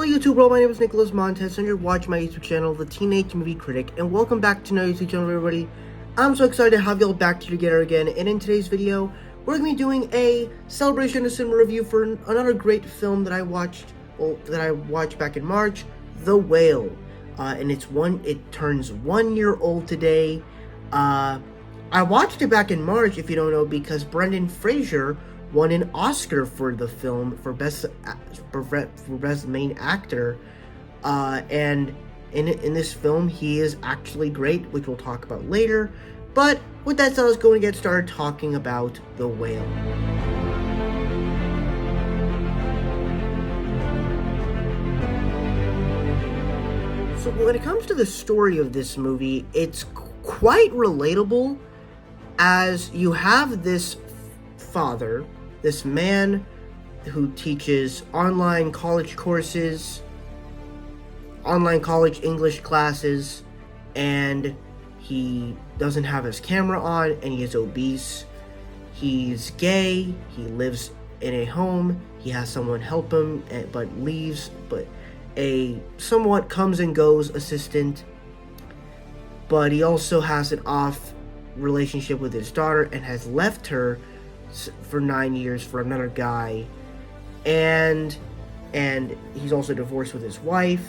Hello YouTube world, my name is Nicholas Montez and you're watching my YouTube channel, The Teenage Movie Critic, and welcome back to my YouTube channel everybody. I'm so excited to have y'all back together again, and in today's video, we're going to be doing a celebration and cinema review for another great film that I watched back in March, The Whale. And it turns 1 year old today. I watched it back in March, if you don't know, because Brendan Fraser won an Oscar for the film for best main actor, and in this film he is actually great, which we'll talk about later. But with that said, let's go and get started talking about The Whale. So when it comes to the story of this movie, it's quite relatable, as you have this father, this man who teaches online college courses, online college English classes, and he doesn't have his camera on, and he is obese. He's gay, he lives in a home, he has someone help him, but leaves, but a somewhat comes and goes assistant. But he also has an off relationship with his daughter and has left her for 9 years for another guy, and he's also divorced with his wife,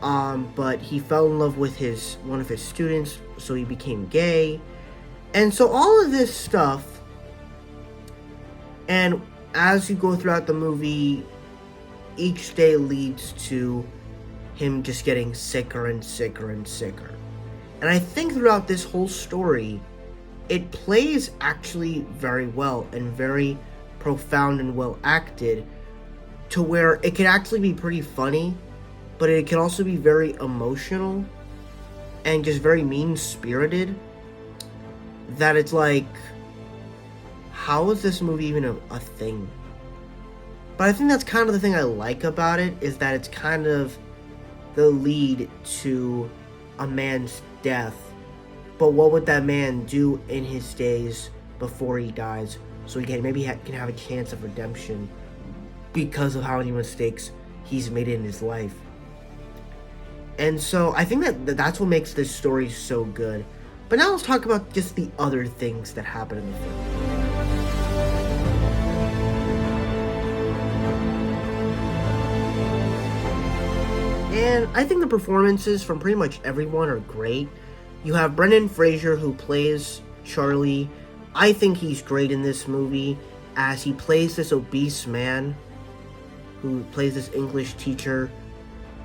but he fell in love with one of his students, so he became gay. And so all of this stuff, and as you go throughout the movie, each day leads to him just getting sicker and sicker and sicker. And I think throughout this whole story, it plays actually very well and very profound and well acted, to where it can actually be pretty funny, but it can also be very emotional and just very mean-spirited, that it's like, how is this movie even a thing? But I think that's kind of the thing I like about it, is that it's kind of the lead to a man's death. But what would that man do in his days before he dies, so he can can have a chance of redemption because of how many mistakes he's made in his life? And so I think that's what makes this story so good. But now let's talk about just the other things that happen in the film. And I think the performances from pretty much everyone are great. You have Brendan Fraser, who plays Charlie. I think he's great in this movie, as he plays this obese man who plays this English teacher.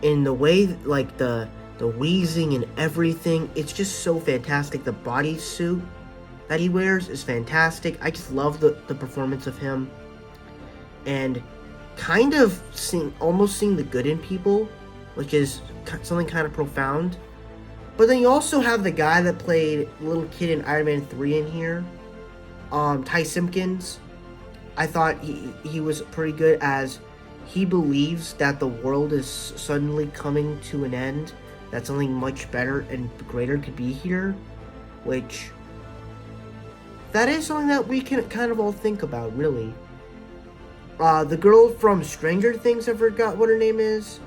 In the way, like the wheezing and everything, it's just so fantastic. The bodysuit that he wears is fantastic. I just love the performance of him, and kind of almost seeing the good in people, which is something kind of profound. But then you also have the guy that played little kid in Iron Man 3 in here, Ty Simpkins. I thought he was pretty good, as he believes that the world is suddenly coming to an end, that something much better and greater could be here, which, that is something that we can kind of all think about, really. The girl from Stranger Things, I forgot what her name is.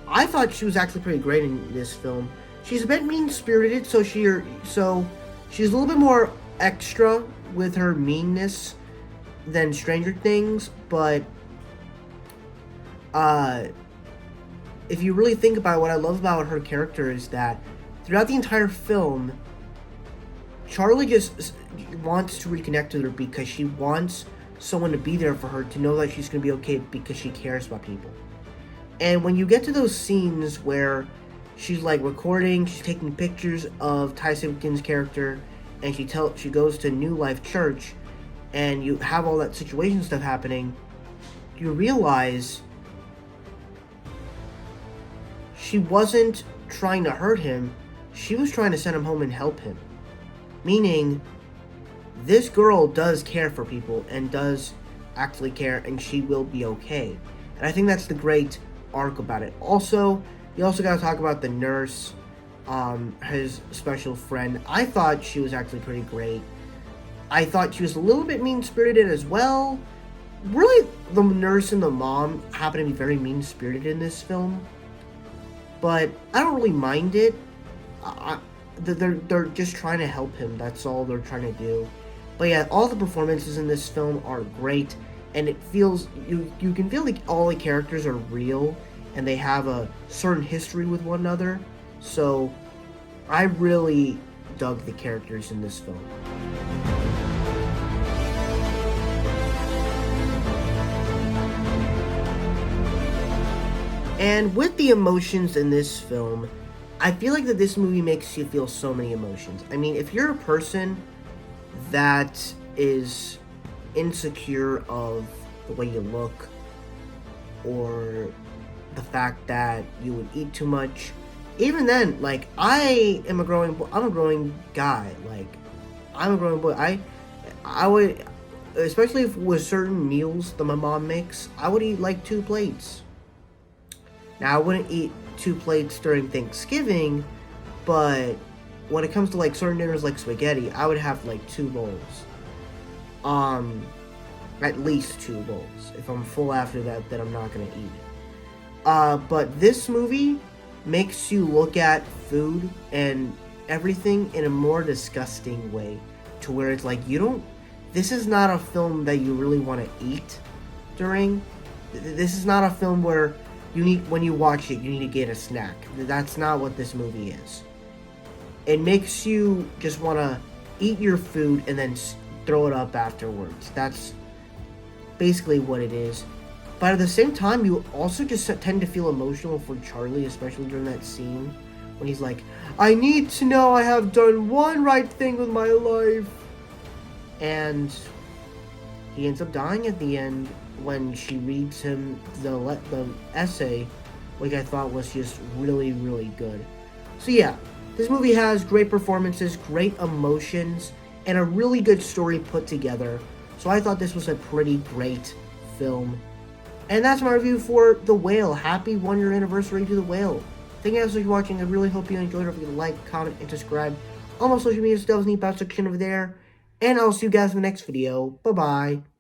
I thought she was actually pretty great in this film. She's a bit mean-spirited, so she's a little bit more extra with her meanness than Stranger Things, but if you really think about it, what I love about her character is that throughout the entire film, Charlie just wants to reconnect with her because she wants someone to be there for her, to know that she's going to be okay, because she cares about people. And when you get to those scenes where she's like recording, she's taking pictures of Ty Simpkins' character, and she goes to New Life Church, and you have all that situation stuff happening, you realize she wasn't trying to hurt him, she was trying to send him home and help him. Meaning, this girl does care for people, and does actually care, and she will be okay. And I think that's the great arc about it. Also, you also got to talk about the nurse, his special friend. I thought she was actually pretty great. I thought she was a little bit mean-spirited as well, really, the nurse and the mom happen to be very mean-spirited in this film, but I don't really mind it. I, they're just trying to help him. That's all they're trying to do. But yeah, all the performances in this film are great, and it feels you can feel like all the characters are real and they have a certain history with one another. So I really dug the characters in this film. And with the emotions in this film, I feel like that this movie makes you feel so many emotions. I mean, if you're a person that is insecure of the way you look or the fact that you would eat too much, even then, like, I'm a growing guy. Like, I'm a growing boy. I would, especially if with certain meals that my mom makes, I would eat like 2 plates. Now, I wouldn't eat 2 plates during Thanksgiving, but when it comes to like certain dinners like spaghetti, I would have like 2 bowls. At least 2 bowls. If I'm full after that, then I'm not gonna eat it. But this movie makes you look at food and everything in a more disgusting way, to where it's like this is not a film that you really want to eat during. This is not a film where when you watch it, you need to get a snack. That's not what this movie is. It makes you just want to eat your food and then throw it up afterwards. That's basically what it is. But at the same time, you also just tend to feel emotional for Charlie, especially during that scene when he's like, I need to know I have done one right thing with my life. And he ends up dying at the end when she reads him the essay, which I thought was just really, really good. So yeah, this movie has great performances, great emotions, and a really good story put together. So I thought this was a pretty great film. And that's my review for The Whale. Happy 1-year anniversary to The Whale. Thank you guys for watching. I really hope you enjoyed it. Don't forget to like, comment, and subscribe. All my social media stuff is in the about section over there. And I'll see you guys in the next video. Bye-bye.